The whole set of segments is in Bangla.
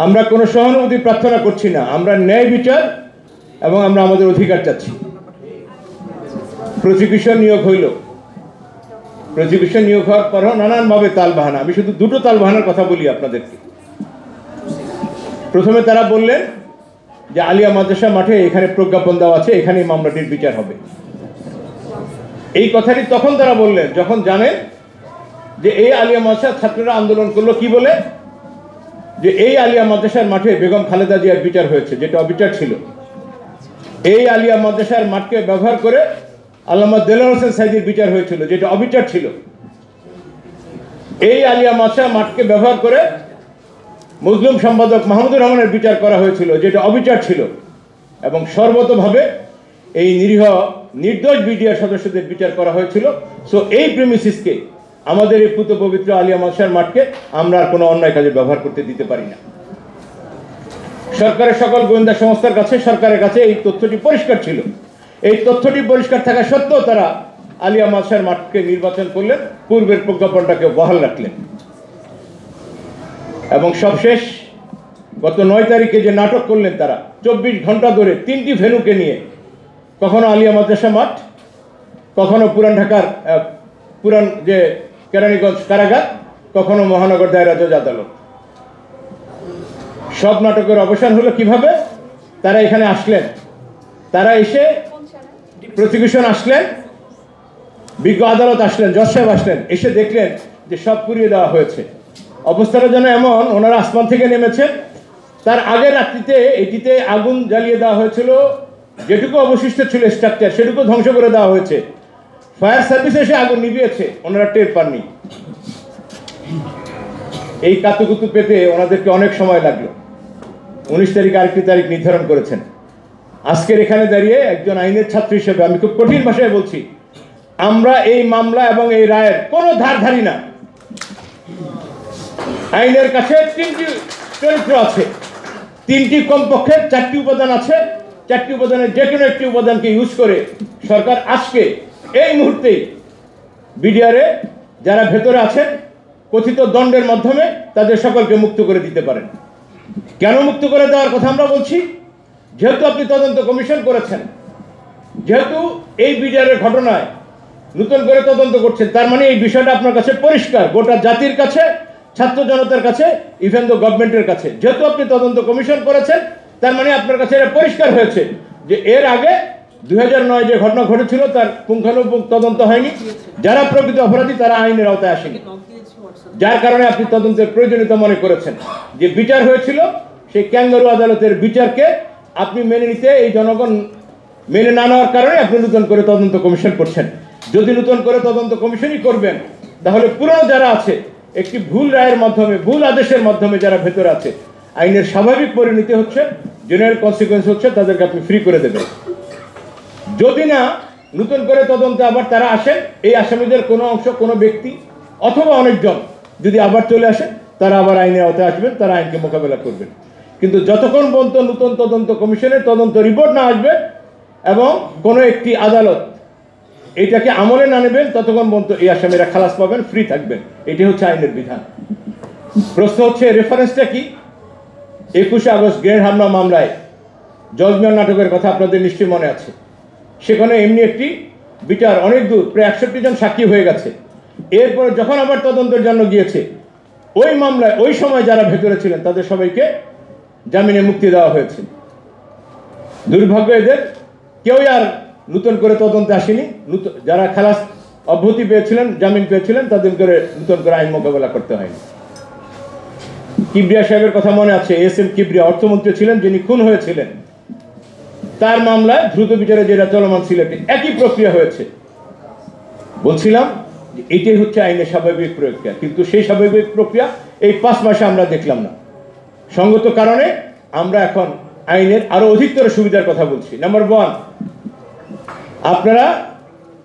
আমরা কোনো সহানুভূতি প্রার্থনা করছি না, আমরা ন্যায় বিচার এবং আমরা আমাদের অধিকার চাচ্ছি। প্রসিকিউশন নিয়োগ হইল, প্রসিকিউশন নিয়োগ হওয়ার পরও নানানভাবে তালবাহানা। আমি শুধু দুটো তালবাহানার কথা বলি আপনাদেরকে। প্রথমে তারা বললেন যে আলিয়া মাদ্রাসা মাঠে এখানে প্রজ্ঞাপন দেওয়া আছে, এখানেই মামলাটির বিচার হবে। এই কথাটি তখন তারা বললেন যখন জানেন যে এই আলিয়া মাদ্রাসার ছাত্ররা আন্দোলন করলো কি বলে, যে এই আলিয়া মাদ্রাসার মাঠে বেগম খালেদা জিয়ার বিচার হয়েছে, যেটা অবিচার ছিল। এই আলিয়া মাদ্রাসার মাঠকে ব্যবহার করে আল্লামা দেলোয়ার হোসেন সাইদির বিচার হয়েছিল, যেটা অবিচার ছিল। এই আলিয়া মাদ্রাসা মাঠকে ব্যবহার করে মুসলিম সম্পাদক মাহমুদুর রহমানের বিচার করা হয়েছিল, যেটা অবিচার ছিল। এবং সর্বতভাবে এই নিরীহ নির্দোষ বিডিআর সদস্যদের বিচার করা হয়েছিল। সো এই প্রেমিসিসকে, আমাদের এই পুত পবিত্র আলিয়া মাদ্রাসার মাঠকে আমরা আর কোনো অন্যায় কাজে ব্যবহার করতে দিতে পারি না। সরকারের সকল গোয়েন্দা সংস্থার কাছে, সরকারের কাছে এই তথ্যটি পরিষ্কার ছিল। এই তথ্যটি পরিষ্কার থাকা সত্ত্বেও তারা আলিয়া মাদ্রাসার মাঠকে নির্বাচন করলেন, পূর্বের প্রজ্ঞাপনটাকে বহাল রাখলেন। এবং সবশেষ গত 9 তারিখে যে নাটক করলেন তারা, 24 ঘন্টা ধরে 3টি ভেন্যুকে নিয়ে, কখনো আলিয়া মাদ্রাসা মাঠ, কখনো পুরান ঢাকার পুরান যে কেরানীগঞ্জ কারাগার, কখনো মহানগর দায়রা জজ আদালত। সব নাটকের অবসান হলো কিভাবে? তারা এখানে আসলেন, তারা এসে প্রসিকিউশন আসলেন, বিজ্ঞ আদালত আসলেন, জজ সাহেব আসলেন, এসে দেখলেন যে সব পুড়িয়ে দেওয়া হয়েছে। অবস্থাটা যেন এমন, ওনারা আসমান থেকে নেমেছেন। তার আগের রাত্রিতে এটিতে আগুন জ্বালিয়ে দেওয়া হয়েছিল, যেটুকু অবশিষ্ট ছিল স্ট্রাকচার সেটুকু ধ্বংস করে দেওয়া হয়েছে। ফায়ার সার্ভিস এসে আগুন নিভিয়েছে, ওনারা টের পাননি। এই কাতুকুতু পেতে ওনাদেরকে অনেক সময় লাগলো। 19 তারিখ আরেকটি তারিখ নির্ধারণ করেছেন। আজকের এখানে দাঁড়িয়ে একজন আইনের ছাত্র হিসেবে আমি খুব কঠিন ভাষায় বলছি, আমরা এই মামলা এবং এই রায়ের কোনো ধার ধারি না। আইনের কাছে 3টি চরিত্র আছে, 3টি কমপক্ষে 4টি উপাদান আছে। 4টি উপাদানের যে কোনো একটি উপাদানকে ইউজ করে সরকার আজকে এই মুহূর্তেই বিডিআরে যারা ভেতরে আছেন কথিত দণ্ডের মাধ্যমে তাদের সকলকে মুক্ত করে দিতে পারেন। কেন মুক্ত করে দেওয়ার কথা আমরা বলছি? যেহেতু আপনি তদন্ত কমিশন করেছেন, যেহেতু এই বিডিআরের ঘটনায় নতুন করে তদন্ত করছেন, তার মানে এই বিষয়টা আপনার কাছে পরিষ্কার, গোটা জাতির কাছে, ছাত্র জনতার কাছে, ইভেন দ্য গভর্নমেন্টের কাছে। যেহেতু আপনি তদন্ত কমিশন করেছেন, তার মানে আপনার কাছে এটা পরিষ্কার হয়েছে যে এর আগে 2009 যে ঘটনা ঘটেছিল তার পুঙ্খানুপুঙ্খ তদন্ত হয়নি, যারা প্রকৃত অপরাধী তারা আইনের আওতায় আসেনি, যার কারণে আপনি তদন্তের প্রয়োজনীয়তা মনে করেছেন। যে বিচার হয়েছিল সেই ক্যাঙ্গারু আদালতের বিচারকে আপনি মেনে নিতে, এই জনগণ মেনে না নেওয়ার কারণে আপনি নতুন করে তদন্ত কমিশন করছেন। যদি নতুন করে তদন্ত কমিশনই করবেন, তাহলে পুরনো যারা আছে একটি ভুল রায়ের মাধ্যমে, ভুল আদেশের মাধ্যমে যারা ভেতরে আছে, আইনের স্বাভাবিক পরিণতি হচ্ছে, জেনারেল কনসিকুয়েন্স হচ্ছে তাদেরকে আপনি ফ্রি করে দেবেন। যদি না নতুন করে তদন্তে আবার তারা আসেন, এই আসামিদের কোনো অংশ, কোনো ব্যক্তি অথবা অনেকজন যদি আবার চলে আসে, তারা আবার আইনের আওতায় আসবেন, তারা আইনকে মোকাবেলা করবেন। কিন্তু যতক্ষণ পর্যন্ত নতুন তদন্ত কমিশনের তদন্ত রিপোর্ট না আসবে এবং কোনো একটি আদালত এটাকে আমলে না নেবেন, ততক্ষণ পর্যন্ত এই আসামিরা খালাস পাবেন, ফ্রি থাকবেন। এটি হচ্ছে আইনের বিধান। প্রশ্ন হচ্ছে রেফারেন্সটা কি? 21 আগস্ট গ্রেনেড হামলা মামলায় জজমিয়ার নাটকের কথা আপনাদের নিশ্চয়ই মনে আছে। সেখানে এমনি একটি বিচার, অনেক দূর, প্রায় 61 জন সাক্ষী হয়ে গেছে। এরপরে যখন আবার তদন্তের জন্য গিয়েছে, ওই মামলায় ওই সময় যারা ভেতরে ছিলেন তাদের সবাইকে জামিনে মুক্তি দেওয়া হয়েছে। দুর্ভাগ্য এদের কেউই আর নতুন করে তদন্তে আসেনি। যারা খালাস অব্যাহতি পেয়েছিলেন, জামিন পেয়েছিলেন, তাদের করে নতুন করে আইন মোকাবেলা করতে হয়নি। কিবরিয়া সাহেবের কথা মনে আছে, এস.এম. কিবরিয়া অর্থমন্ত্রী ছিলেন, যিনি খুন হয়েছিলেন। তার মামলায় দ্রুত বিচারে যেটা চলমান ছিল, একই প্রক্রিয়া হয়েছে। বলছিলাম এটাই হচ্ছে আইনের স্বাভাবিক প্রক্রিয়া, কিন্তু সেই স্বাভাবিক প্রক্রিয়া এই 5 মাসে আমরা দেখলাম না। সঙ্গত কারণে আমরা এখন আইনের আরো অধিকতর সুবিধার কথা বলছি। নাম্বার 1, আপনারা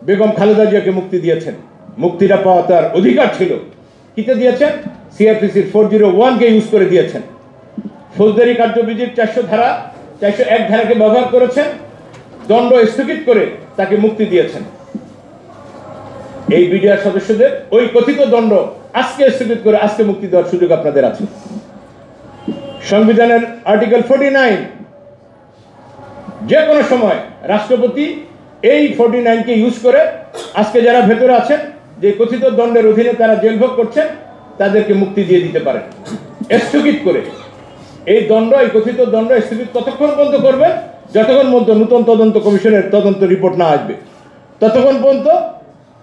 বেগম খালেদা জিয়াকে মুক্তি দিয়েছেন। মুক্তিটা পাওয়া তার অধিকার ছিল। কিতে দিয়েছেন? সিআরপিসির 401-কে ইউজ করে দিয়েছেন। ফৌজদারি কার্যবিধির 401 ধারাকে ব্যবহার করেছেন, দণ্ড স্থগিত করে তাকে মুক্তি দিয়েছেন। এই বিডিআর সদস্যদের ওই কথিত দণ্ড আজকে স্থগিত করে আজকে মুক্তি দেওয়ার সুযোগ আপনাদের আছে। সংবিধানের আর্টিকেল 49, যে কোনো সময় রাষ্ট্রপতি এই 49-কে ইউজ করে আজকে যারা ভেতরে আছেন, যে কথিত দণ্ডের অধীনে তারা জেল ভোগ করছেন, তাদেরকে মুক্তি দিয়ে দিতে পারেন স্থগিত করে। এই কথিত দণ্ড স্থগিত ততক্ষণ পর্যন্ত করবেন যতক্ষণ পর্যন্ত নতুন তদন্ত কমিশনের তদন্ত রিপোর্ট না আসবে। ততক্ষণ পর্যন্ত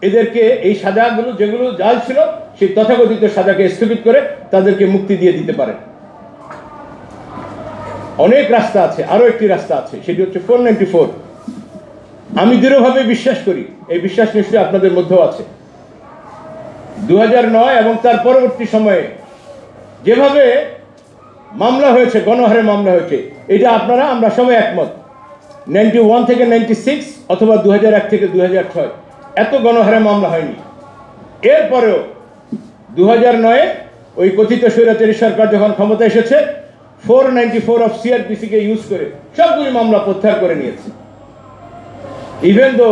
এদেরকে এই সাজাগুলো যেগুলো জাল ছিল সেই তথাকথিত সাজাকে স্থগিত করে তাদেরকে মুক্তি দিয়ে দিতে পারেন। অনেক রাস্তা আছে, আরো একটি রাস্তা আছে, সেটি হচ্ছে 494। আমি দৃঢ়ভাবে বিশ্বাস করি, এই বিশ্বাস নিশ্চয়ই আপনাদের মধ্যেও আছে, 2009 এবং তার পরবর্তী সময়ে যেভাবে মামলা হয়েছে, গণহারে মামলা হয়েছে, এটা আমরা সবাই একমত। 91 থেকে 96 অথবা 2001 থেকে 2006 এত গণহারে মামলা হয়নি। এরপরেও 2009-এ ওই কথিত স্বৈরাচারী সরকার যখন ক্ষমতা এসেছে, 494 অফ CRPC-কে ইউজ করে সবগুলি মামলা প্রত্যাহার করে নিয়েছে। ইভেন দো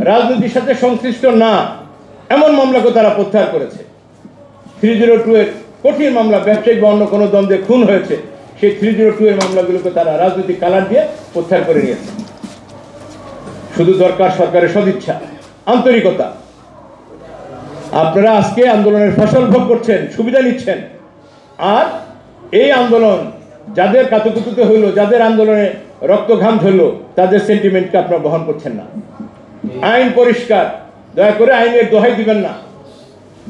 রাজনীতির সাথে সংশ্লিষ্ট না এমন মামলাকে তারা প্রত্যাহার করেছে। 302-এর কঠিন মামলা, ব্যবসায়িক বা অন্য কোনো দ্বন্দ্বে খুন হয়েছে, সেই 302-এর মামলাগুলোকে তারা রাজনৈতিক কালার দিয়ে প্রত্যাহার করে নিয়েছে। শুধু দরকার সরকারের সদিচ্ছা, আন্তরিকতা। আপনারা আজকে আন্দোলনের ফসল ভোগ করছেন, সুবিধা নিচ্ছেন, আর এই আন্দোলন যাদের কাতুকুতুতে হইল, যাদের আন্দোলনে রক্তঘাম ঝরল, তাদের সেন্টিমেন্টকে আপনারা বহন করছেন না। আইন পরিষ্কার, দয়া করে আইনের দোহাই দিবেন না,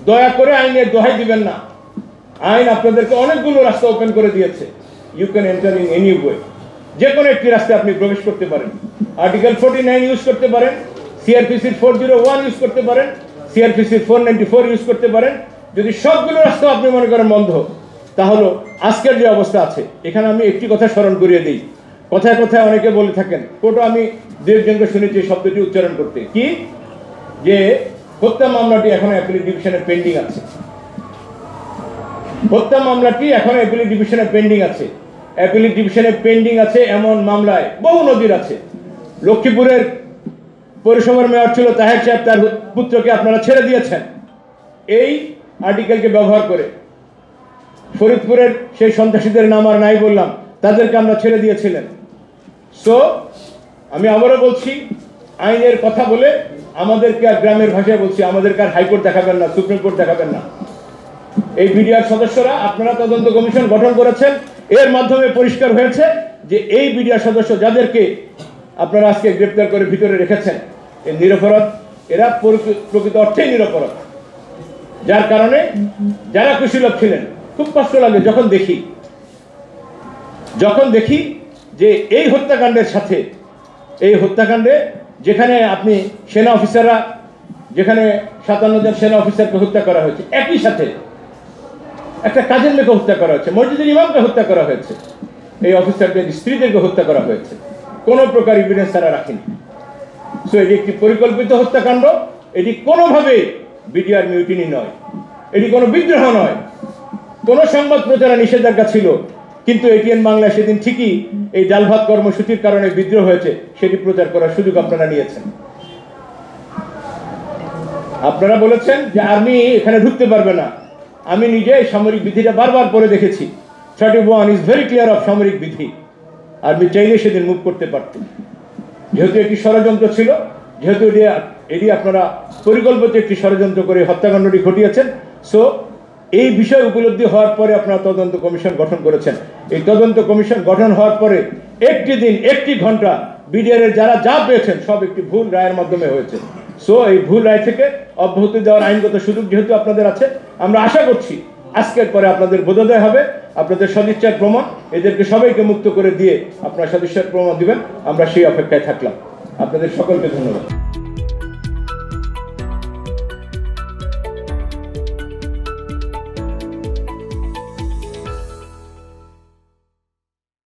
দয়া করে আইনের দোহাই দিবেন না। আইন আপনাদেরকে অনেকগুলো রাস্তা ওপেন করে দিয়েছে। You can enter in any way, যে কোনো একটি রাস্তায় আপনি প্রবেশ করতে পারেন। আর্টিকেল 49 ইউজ করতে পারেন, CRPC-র 401 ইউজ করতে পারেন, CRPC-র 494 ইউজ করতে পারেন। যদি সবগুলো রাস্তা আপনি মনে করেন বন্ধ, তাহলে আজকের যে অবস্থা আছে, এখানে আমি একটি কথা স্মরণ করিয়ে দিই। কথায় কথায় অনেকে বলে থাকেন, কোর্টও আমি দু একজনকে শুনেছি শব্দটি উচ্চারণ করতে, কি যে হত্যা মামলাটি এখন অ্যাপিলেট ডিভিশনে পেন্ডিং আছে। হত্যা মামলাটি এখন অ্যাপিলেট ডিভিশনে পেন্ডিং আছে। অ্যাপিলেট ডিভিশনে পেন্ডিং আছে এমন মামলায় বহু নজির আছে। লক্ষ্মীপুরের পৌরসভার মেয়র ছিল তাহের সাহেব, তার পুত্রকে আপনারা ছেড়ে দিয়েছেন এই আর্টিকেলকে ব্যবহার করে। ফরিদপুরের সেই সন্ত্রাসীদের নাম আর নাই বললাম, তাদেরকে আমরা ছেড়ে দিয়েছিলেন। সো আমি আবারও বলছি, আইনের কথা বলে আমাদেরকে আর গ্রামের ভাষায় বলছি, আমাদেরকে আর হাইকোর্ট দেখাবেন না, সুপ্রিম কোর্ট দেখাবেন না। এই বিডিআর সদস্যরা, আপনারা তদন্ত কমিশন গঠন করেছেন, এর মাধ্যমে পরিষ্কার হয়েছে যে এই বিডিআর সদস্য যাদেরকে আপনারা আজকে গ্রেপ্তার করে ভিতরে রেখেছেন, এই নিরপরাধ, এরা প্রকৃত অর্থেই নিরপরাধ। যার কারণে যারা কুশীলভ ছিলেন, খুব কষ্ট লাগে যখন দেখি যে এই হত্যাকাণ্ডের সাথে, এই হত্যাকাণ্ডে যেখানে আপনি সেনা অফিসাররা, যেখানে 57 জন সেনা অফিসারকে হত্যা করা হয়েছে, একই সাথে একটা কাজের মেয়েকে হত্যা করা হয়েছে, মসজিদের ইমামকে হত্যা করা হয়েছে, এই অফিসারদের স্ত্রীদেরকে হত্যা করা হয়েছে, কোনো প্রকার এভিডেন্স তারা রাখেনি। সো এটি একটি পরিকল্পিত হত্যাকাণ্ড, এটি কোনোভাবেই বিডিআর মিউটিনি নয়, এটি কোনো বিদ্রোহ নয়। কোনো সংবাদ প্রচারে নিষেধাজ্ঞা ছিল, কিন্তু এটিএন বাংলা সেদিন ঠিকই এই ডাল ভাত কর্মসূচির কারণে বিদ্রোহ হয়েছে, সেটি প্রচার করার সুযোগ আপনারা নিয়েছেন। আপনারা বলেছেন যে আর্মি এখানে ঢুকতে পারবে না। আমি নিজে সামরিক বিধিটা বারবার পড়ে দেখেছি। 31 ইজ ভেরি ক্লিয়ার অফ সামরিক বিধি। আর্মি চাইলে সেদিন মুভ করতে পারত। যেহেতু একটি ষড়যন্ত্র ছিল, যেহেতু এটি আপনারা পরিকল্পিত একটি ষড়যন্ত্র করে হত্যাকাণ্ডটি ঘটিয়েছেন, সো এই বিষয় উপলব্ধি হওয়ার পরে আপনারা তদন্ত কমিশন গঠন করেছেন। এই তদন্ত কমিশন গঠন হওয়ার পরে একটি দিন, একটি ঘন্টা বিডিআর যারা যা পেয়েছেন সব একটি ভুল রায়ের মাধ্যমে হয়েছে। সো এই ভুল রায় থেকে অব্যাহতি দেওয়ার আইনগত সুযোগ যেহেতু আপনাদের আছে, আমরা আশা করছি আজকের পরে আপনাদের বোধোদয় হবে, আপনাদের সদিচ্ছার প্রমাণ, এদেরকে সবাইকে মুক্ত করে দিয়ে আপনারা সদিচ্ছার প্রমাণ দিবেন। আমরা সেই অপেক্ষায় থাকলাম। আপনাদের সকলকে ধন্যবাদ।